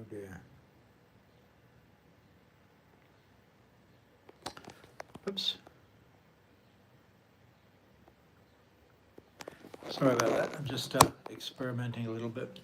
dear. Oops. Sorry about that. I'm just experimenting a little bit.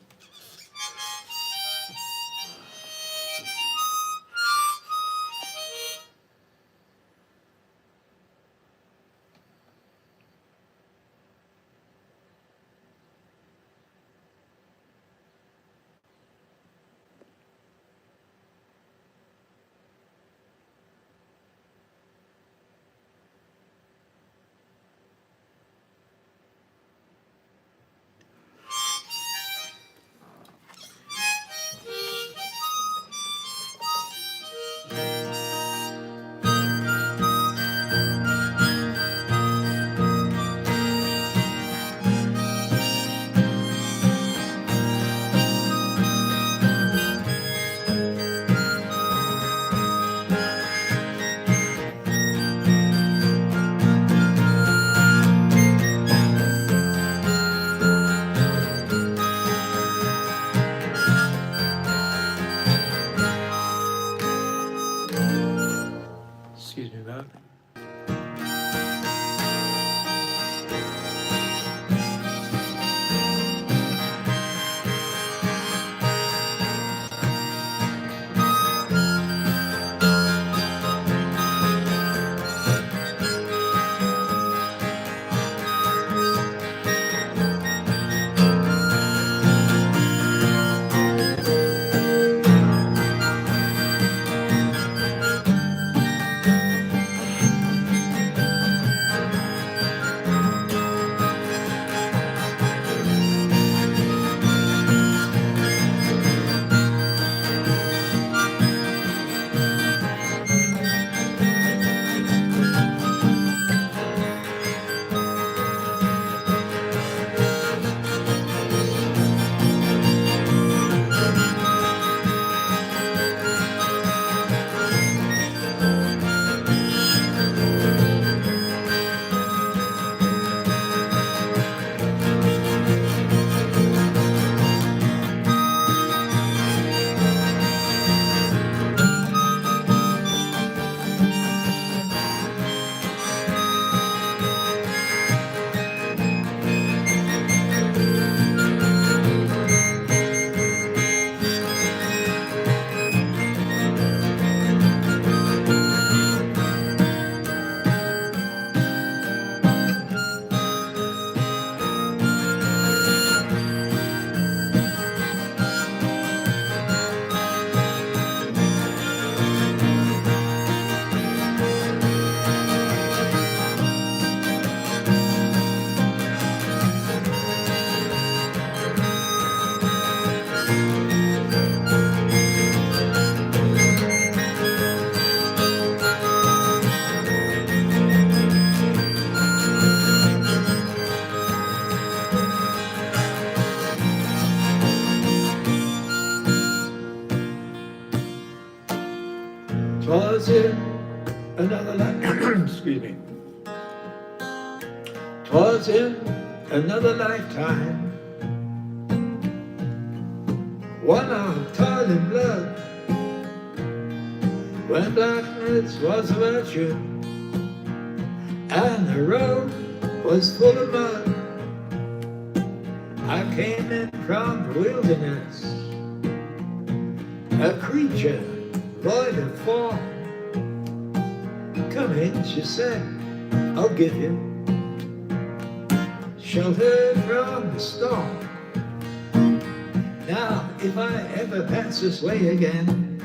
Excuse me about it. Twas in another excuse me. Twas in another lifetime, one of toiling blood, when blackness was a virtue, and the road was full of mud. I came in from the wilderness, a creature void of form. Come in, she said, I'll give you shelter from the storm. Now, if I ever pass this way again,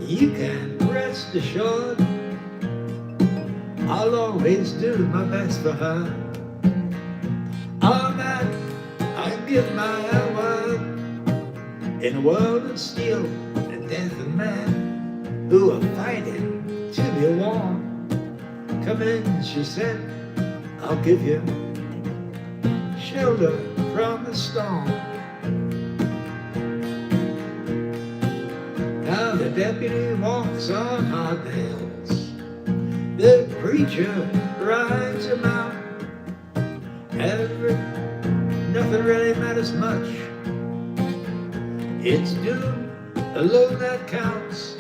you can rest assured I'll always do my best for her. Oh man, I give my word, in a world of steel and death and man, who are fighting to be warm. Come in, she said, I'll give you shelter from the storm. Now the deputy walks on hard nails, the preacher rides him out. Nothing really matters much. It's doom alone that counts.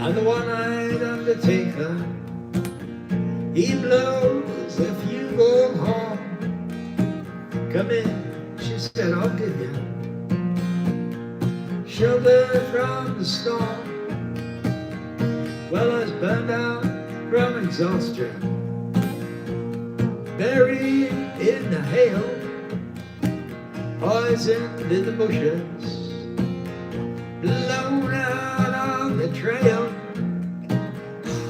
I'm the one-eyed undertaker. He blows if you go home. Come in, she said, I'll give you shelter from the storm. Well, I was burned out from exhaustion, buried in the hail, poisoned in the bushes, blown out on the trail,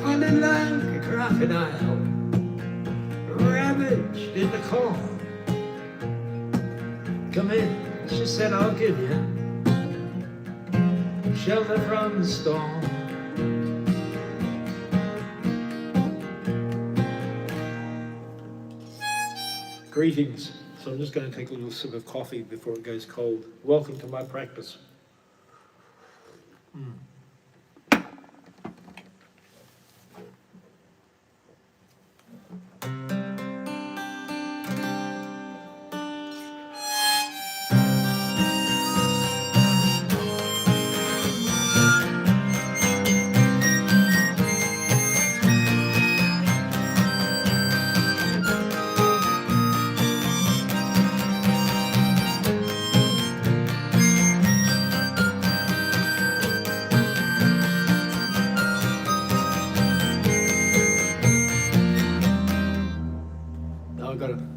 hunted like a crocodile, ravaged in the corn. Come in, she said, I'll give you shelter from the storm. Greetings. So I'm just going to take a little sip of coffee before it goes cold. Welcome to my practice.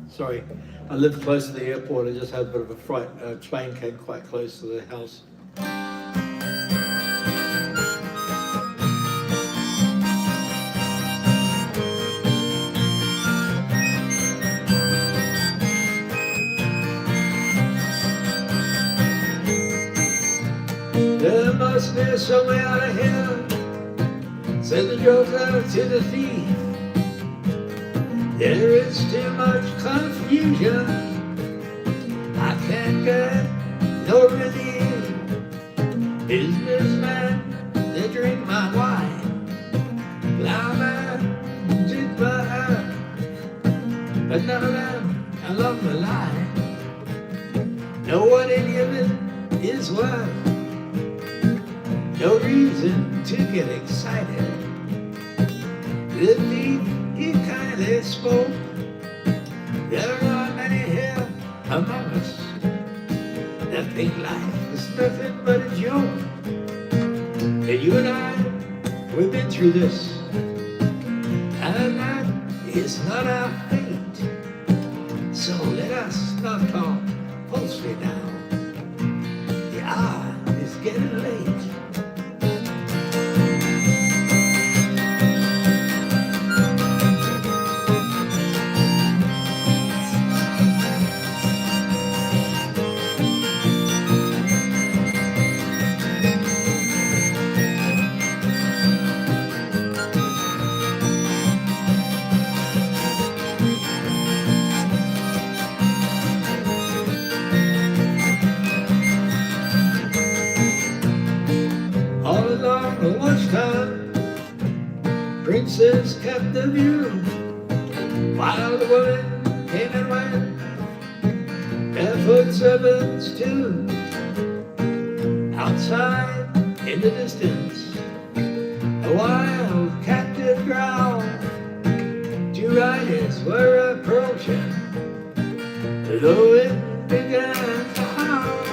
Sorry, I live close to the airport. I just had a bit of a fright. A plane came quite close to the house. There must be some way out of here, said the joker to the thief. There is too much confusion, I can't get no relief. Businessmen, they drink my wine, plowmen drink my earth, but none of them along the line know what any of it is worth. No reason to get excited. The thief, he kindly spoke. There are many here among us that think life is nothing but a joke. And you and I, we've been through this, and that is not our fate. So let us not talk falsely now. The hour is getting late. Princes kept the view, while the women came and went, barefoot servants too. Outside, in the distance, a wild captive growled. Two riders were approaching, though it began to howl.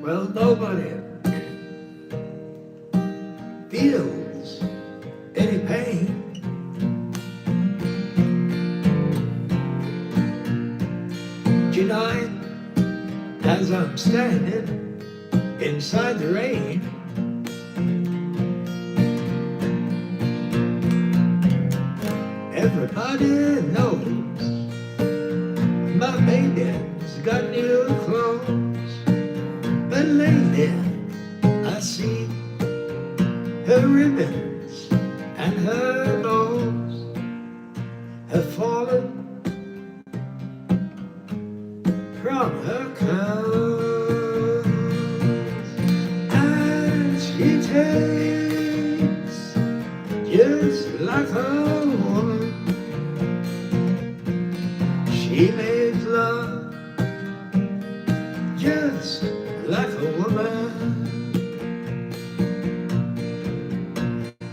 Well, nobody feels any pain. Tonight, as I'm standing inside the rain, everybody knows my baby's got new clothes. But lately, I see her ribbons and her bows have fallen from her clothes, and she takes just like a woman. She makes love just like a woman,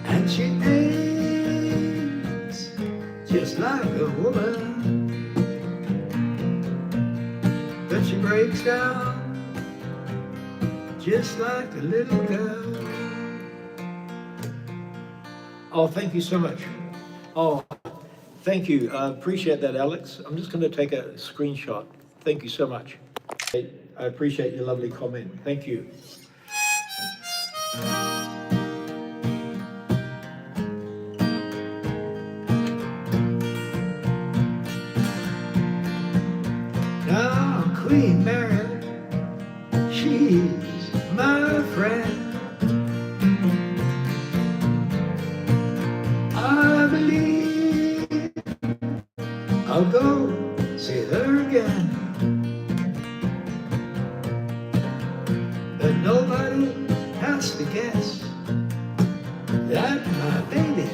and she aches just like a woman. But she breaks down just like a little girl. Oh, thank you so much. Oh, thank you. I appreciate that, Alex. I'm just going to take a screenshot. Thank you so much. I appreciate your lovely comment. Thank you. Now Queen Mary, she's my friend. I believe I'll go see her again. But nobody has to guess that my baby,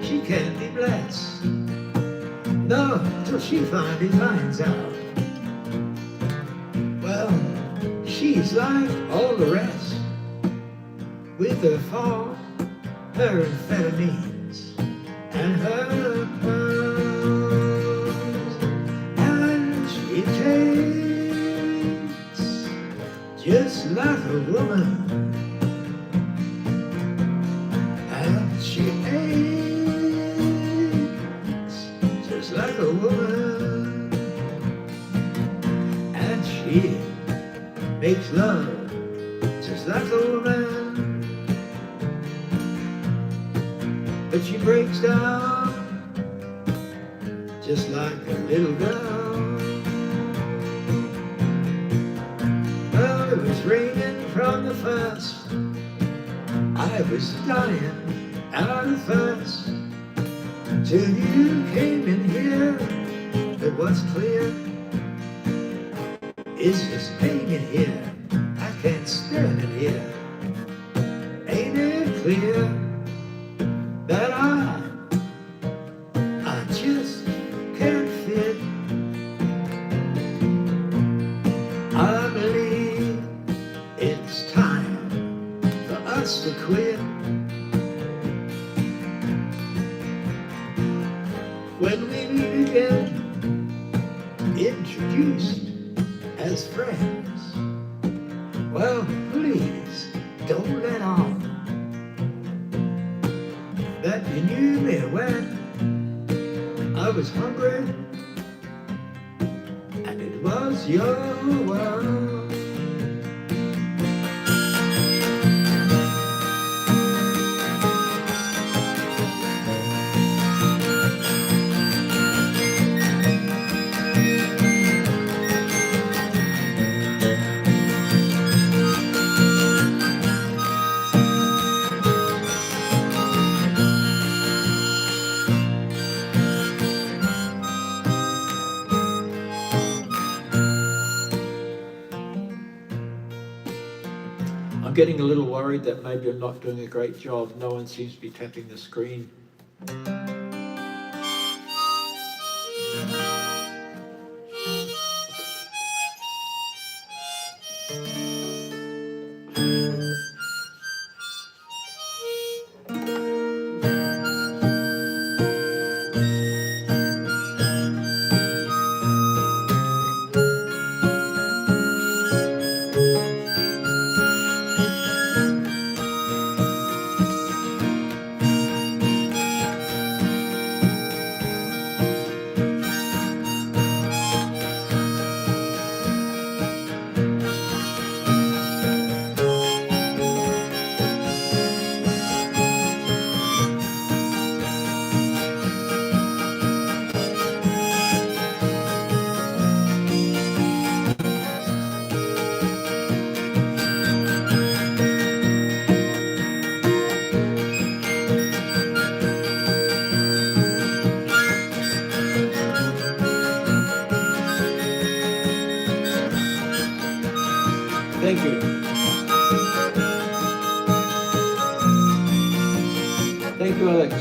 she can't be blessed. No, till she finally finds out. Well, she's like all the rest, with her fall, her amphetamines, and her pearls. And she tastes just like a woman, and she aches just like a woman, and she makes love just like a woman. But she breaks down just like a little girl. Well, it was raining from the first. I was dying out of thirst till you came in here. But what's clear is this pain in here. I can't stand it here. Ain't it clear that I just can't fit? I believe it's time for us to quit. When we meet again, introduced as friends, well, please don't let on that you knew me when I was hungry and it was your world. I'm getting a little worried that maybe I'm not doing a great job. No one seems to be tapping the screen. Thank you. Thank you, Alex.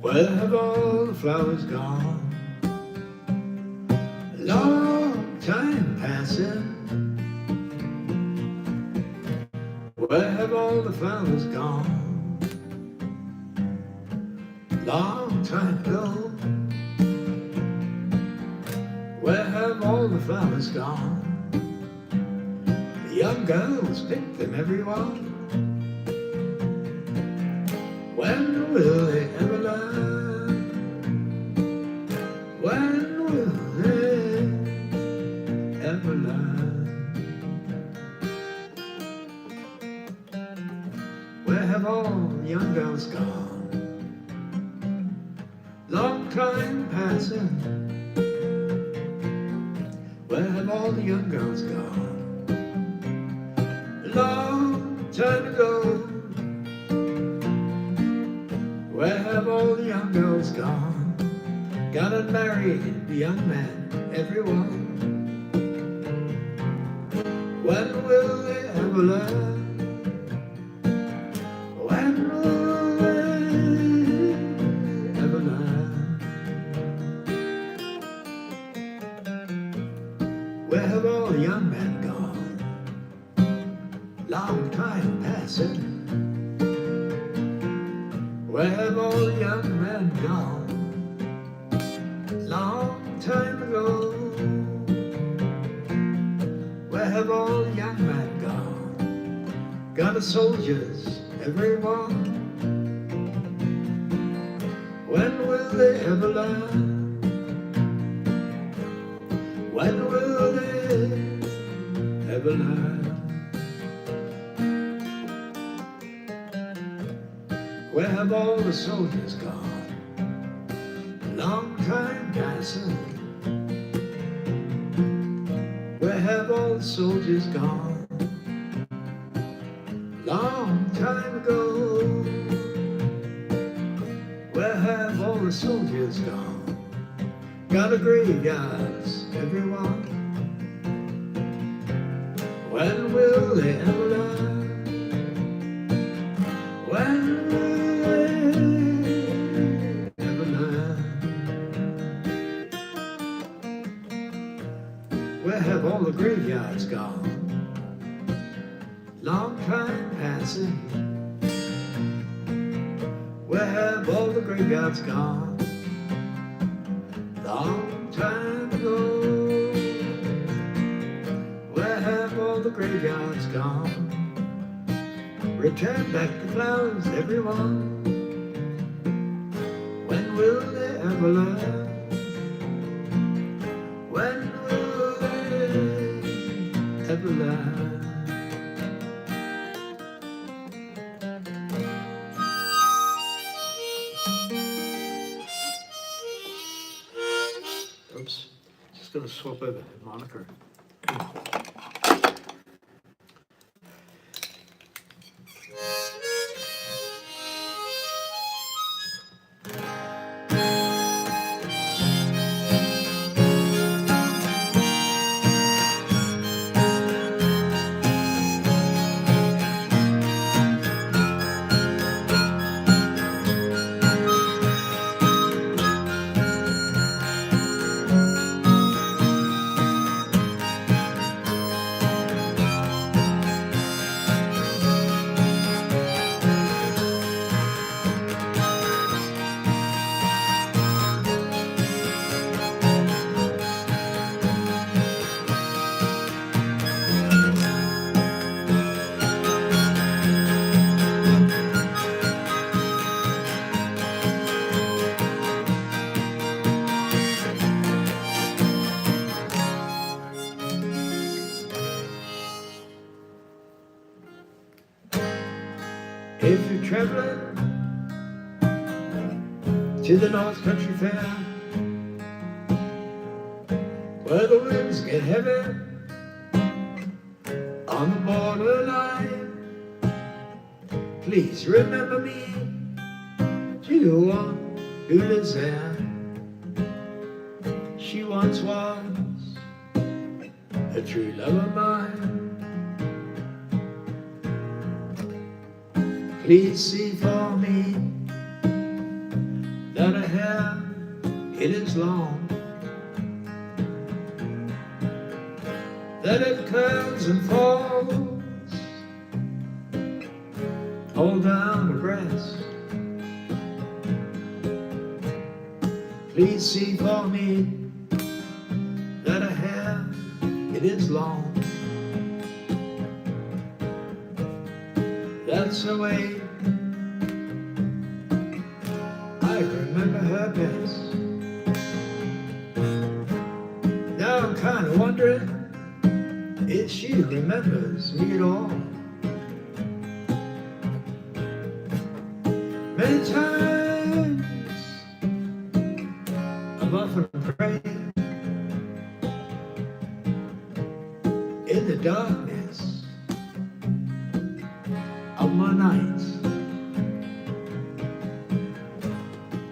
Where have all the flowers gone? A long time passing. Where have all the flowers gone? Long time ago. Where have all the flowers gone? The young girls pick them every one. When will they ever learn? When will they ever learn? Where have all the young girls gone? Long time passing. Where have all the young girls gone? A long time ago. Where have all the young girls gone? Gone and married the young man, everyone. When will they ever learn? When will they ever learn? Where have all the young men gone? Long time passing. Where have all the young men gone? Long time ago. Where have all the young men gone? Gone to soldiers, everyone. When will they ever learn? When will they ever learn? Where have all the soldiers gone? Long time passing. Where have all the soldiers gone? Long time ago. Where have all the soldiers gone? Gone to graveyards, everyone. When will they ever learn? When will where have all the graveyards gone? Long time passing. Where have all the graveyards gone? Long time ago. Where have all the graveyards gone? Return back the flowers, everyone. When will they ever learn? When will Neverland. Oops, just gonna swap over the moniker. If you're traveling to the North Country Fair, where the winds get heavy on the borderline, please remember me to the one who lives there. She once was a true love of mine. Please see for me that her hair, it is long, that it curves and falls all down her breast. Please see for me that her hair, it is long. That's the way I remember her best. Now I'm kind of wondering if she remembers me at all. Many times I've often prayed in the darkness of my nights,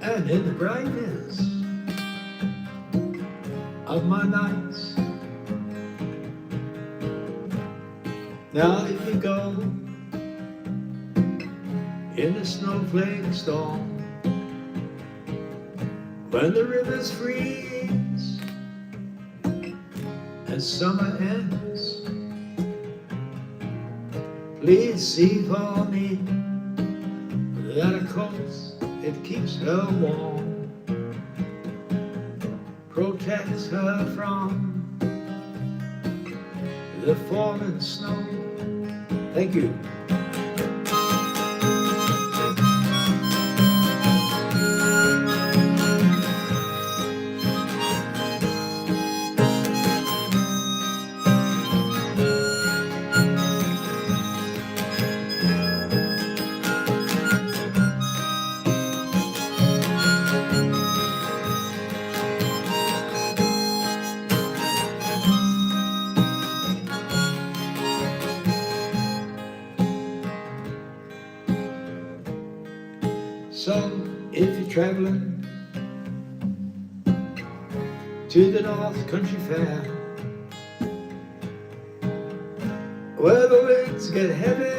and in the brightness of my nights. Now if you go in the snowflake storm, when the rivers freeze and summer ends, please see for me that a coat, it keeps her warm, protects her from the falling snow. Thank you. So if you're traveling to the North Country Fair, where the winds get heavy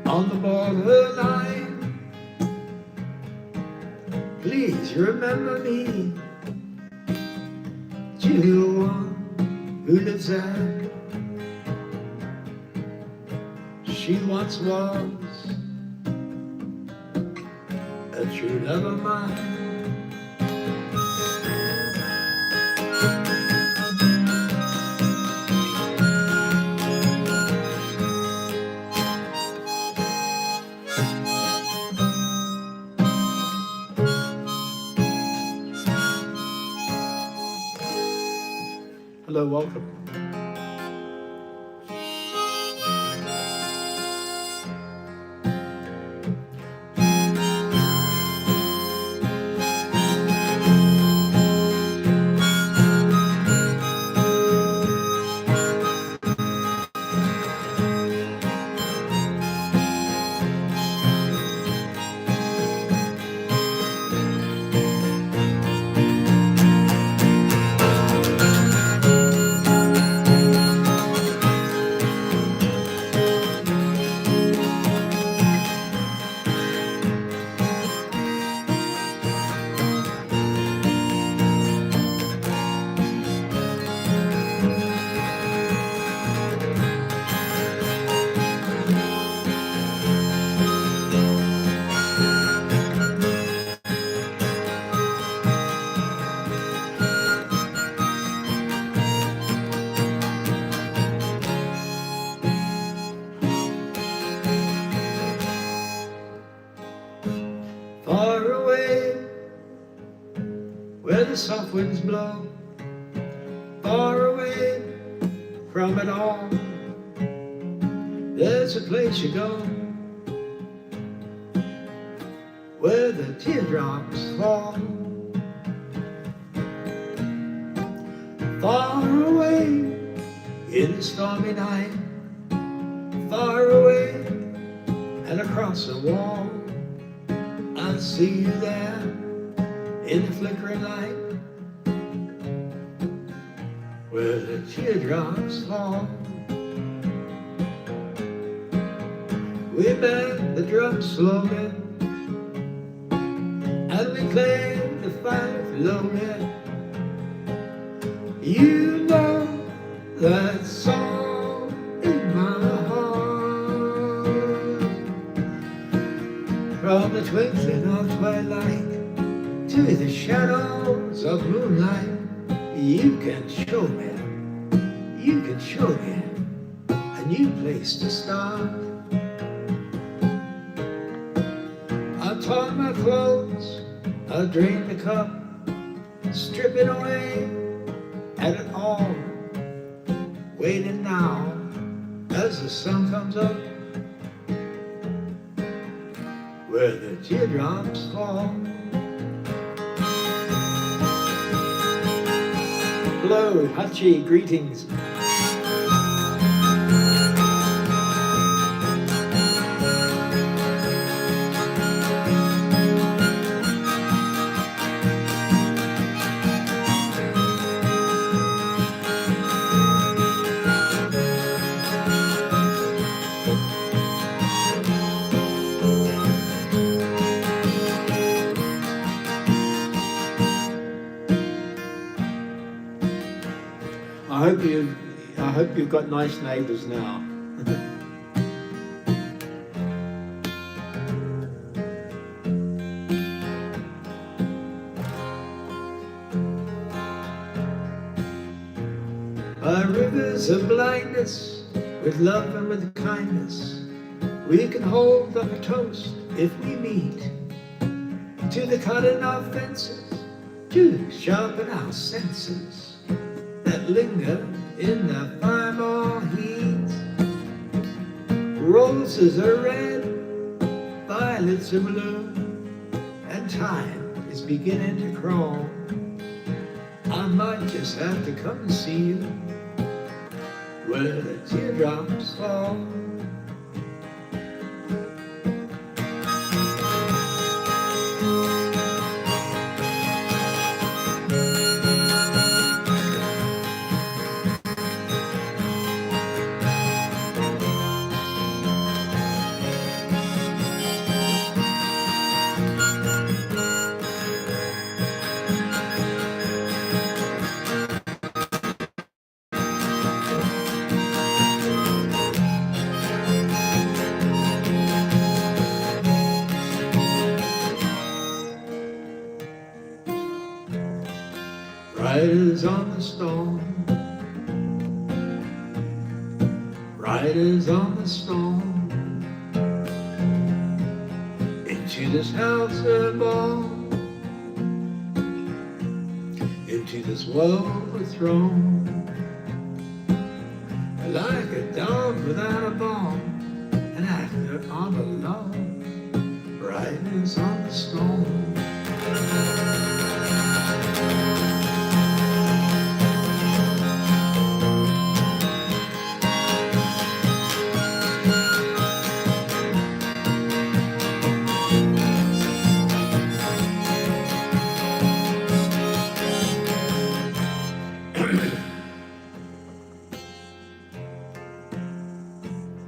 on the borderline, please remember me to the one who lives there. She once was a true love of mine. Hello, welcome. Far away, where the soft winds blow, far away from it all, there's a place you go, where the teardrops fall. Far away in the stormy night, far away and across the wall, I see you there in the flickering light, where the teardrops fall. We bang the drums slowly, and we claim the fight lonely. You know that song in my heart, from the twinkling of twilight to the shadows of moonlight. You can show me a new place to start. I torn my clothes, I drained the cup, stripping away at it all, waiting now as the sun comes up, where the teardrops fall. Hello, Hachi, greetings. I hope you've got nice neighbours now. By rivers of blindness, with love and with kindness, we can hold up a toast if we meet, to the cutting of fences, to sharpen our senses that linger in the primal heat. Roses are red, violets are blue, and time is beginning to crawl. I might just have to come and see you where the teardrops fall. Riders on the storm, riders on the storm, into this house of ball. into this world we're thrown, like a dog without a bone, an actor all alone, writers on the stone.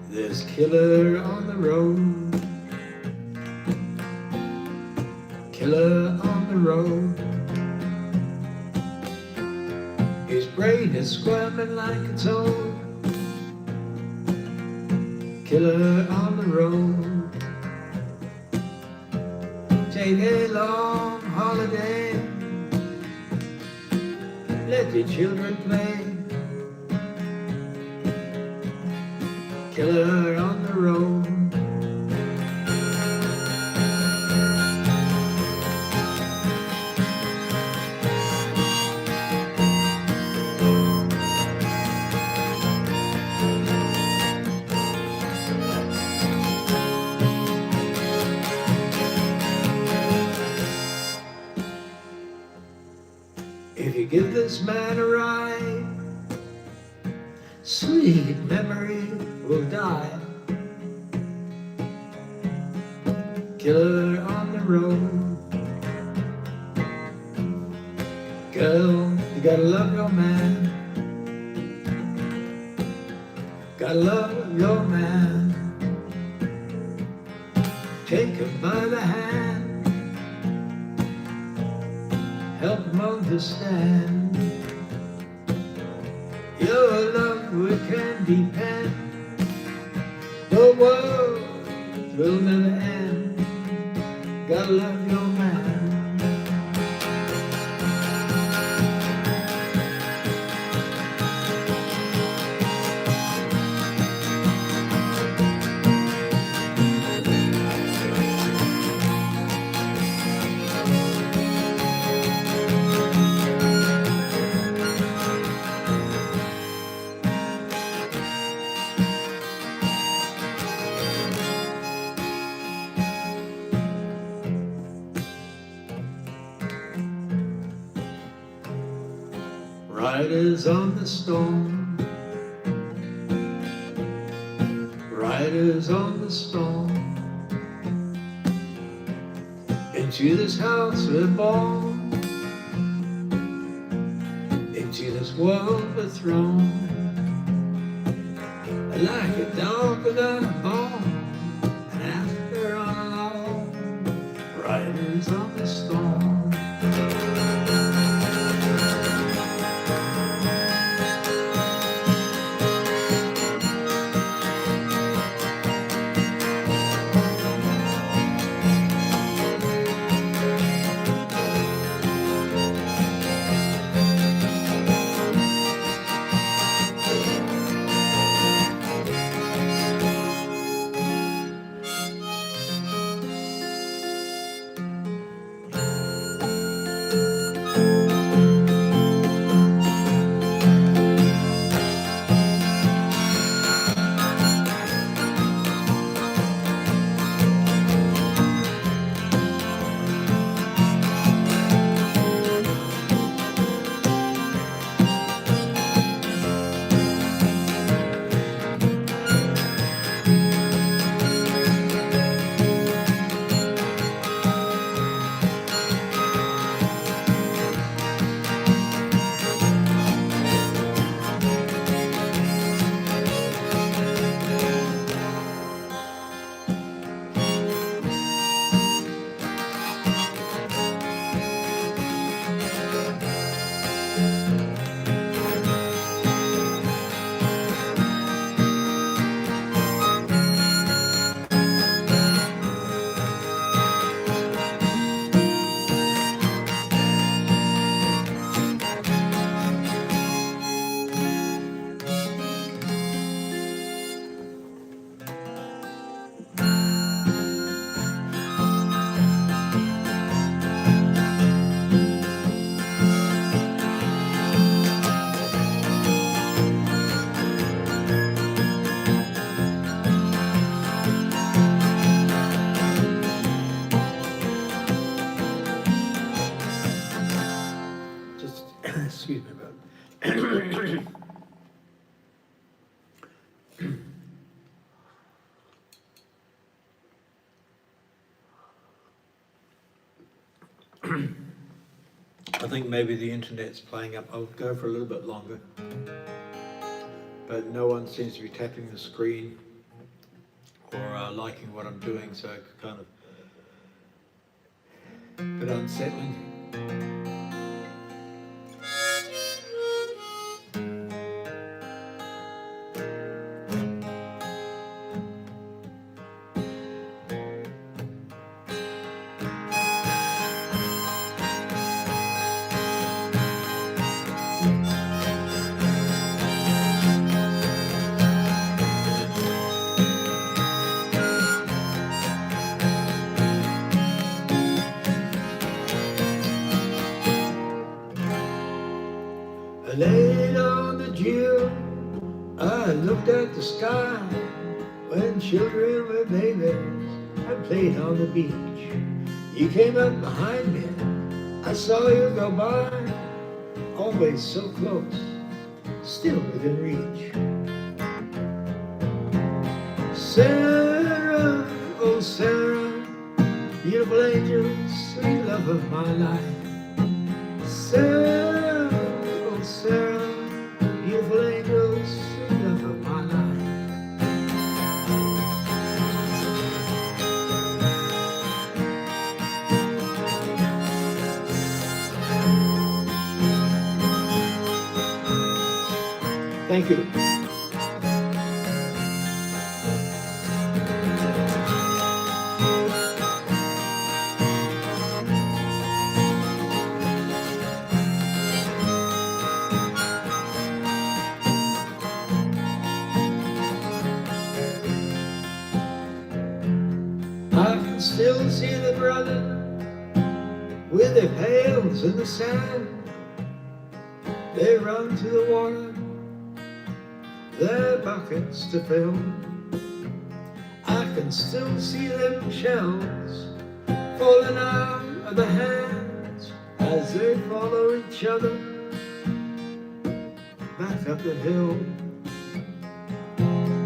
There's killer on the road, killer on the road. His brain is squirming like a toad. Killer on the road. Take a long holiday, let your children play. Killer on the road. If you give this man a ride, sweet memory will die. Killer on the road. Girl, you gotta love your man. Gotta love your man. Take him by the hand, help him understand. Your love we can depend. The world will never end. Gotta love your man. Riders on the storm, riders on the storm. Into this house we're born, into this world we're thrown, like a dog without a bone, and after all alone, riders on the storm. Excuse me about I think maybe the internet's playing up. I'll go for a little bit longer. But no one seems to be tapping the screen or liking what I'm doing, so it's kind of a bit unsettling. I laid on the dew, I looked at the sky when children were babies. I played on the beach. You came up behind me, I saw you go by, always so close, still within reach. Sarah, oh Sarah, beautiful angel, sweet love of my life. Sarah, oh Sarah, beautiful angel, sweet love of my life. Thank you. I can still see the brothers with their pails in the sand. They run to the water, their buckets to fill. I can still see them shells falling out of the hands as they follow each other back up the hill.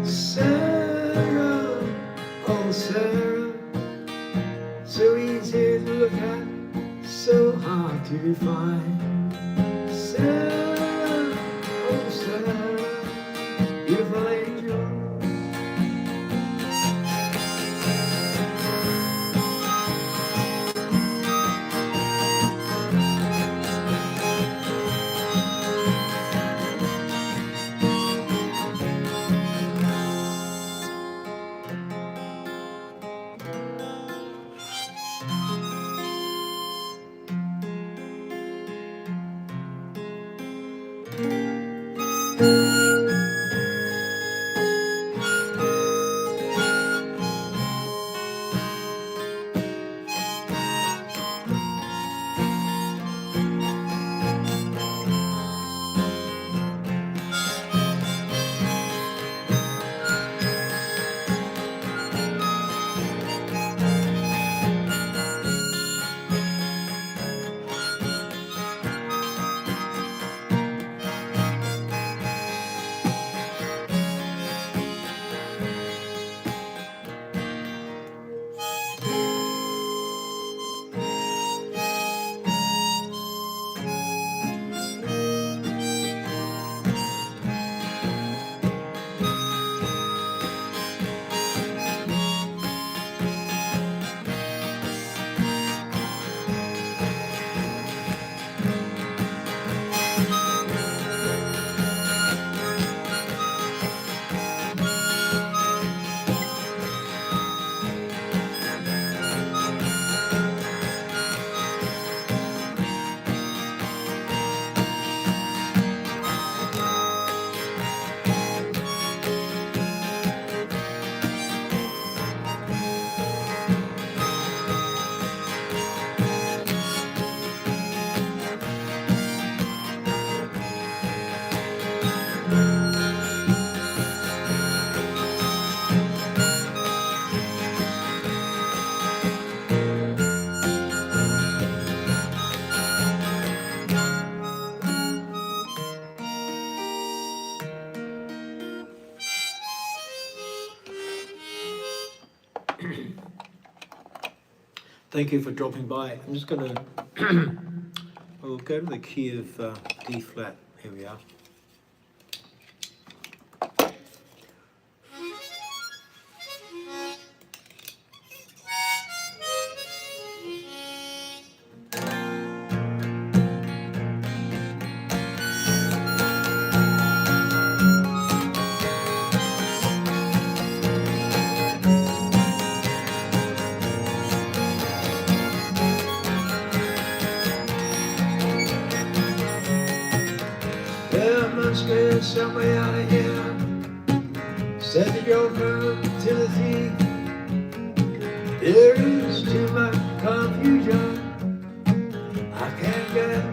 Sarah, oh Sarah, so easy to look at, so hard to define. Sarah, oh Sarah, beautiful angel. Thank you for dropping by. I'm just going to, we'll go to the key of D flat. Here we are. There must be some way out of here. Said the joker to the thief. There is too much confusion. I can't get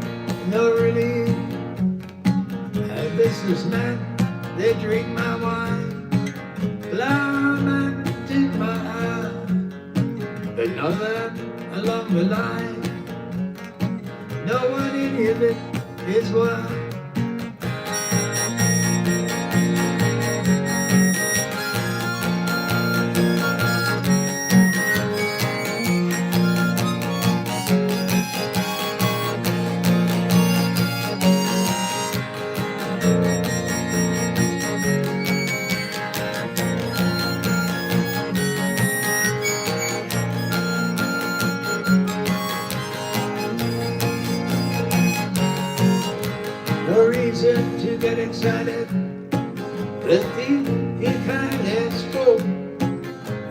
no relief. And businessmen, they drink my wine. Plowmen take my eye. But none of them along the line. No one in heaven is one. No reason to get excited. The thief, he kindly spoke.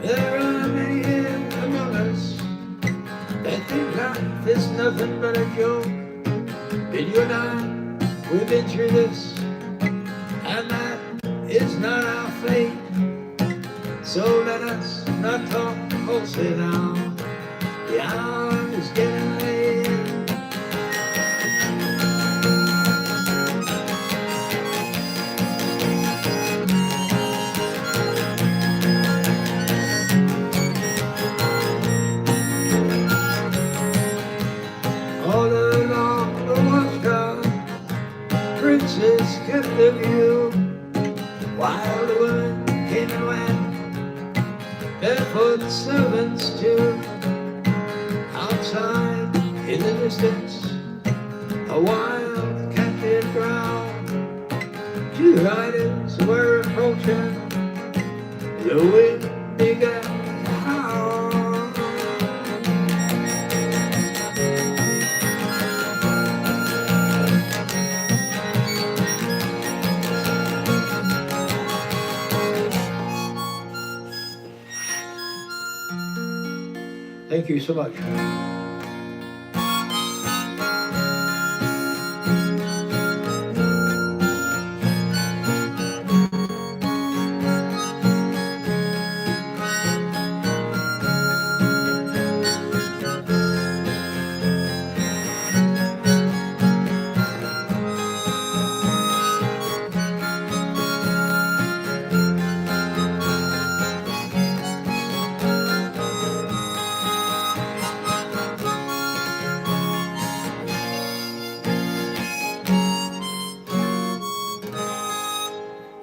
There are many here among us that think life is nothing but a joke. But you and I, we've been through this, and that is not our fate. So let us not talk falsely now. The hour is getting late. All along the watchtower, princes kept the view, while the women came and went, barefoot servants too. Outside in the distance, a wild cat did growl. Two riders were approaching, the wind began to howl. Thank you so much.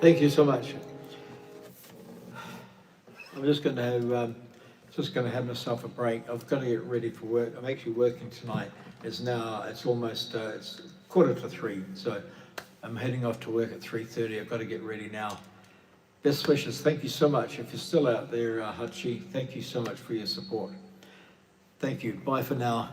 Thank you so much. I'm just going to have myself a break. I've got to get ready for work. I'm actually working tonight. It's almost it's 2:45, so I'm heading off to work at 3:30. I've got to get ready now. Best wishes. Thank you so much. If you're still out there, Hachi, thank you so much for your support. Thank you. Bye for now.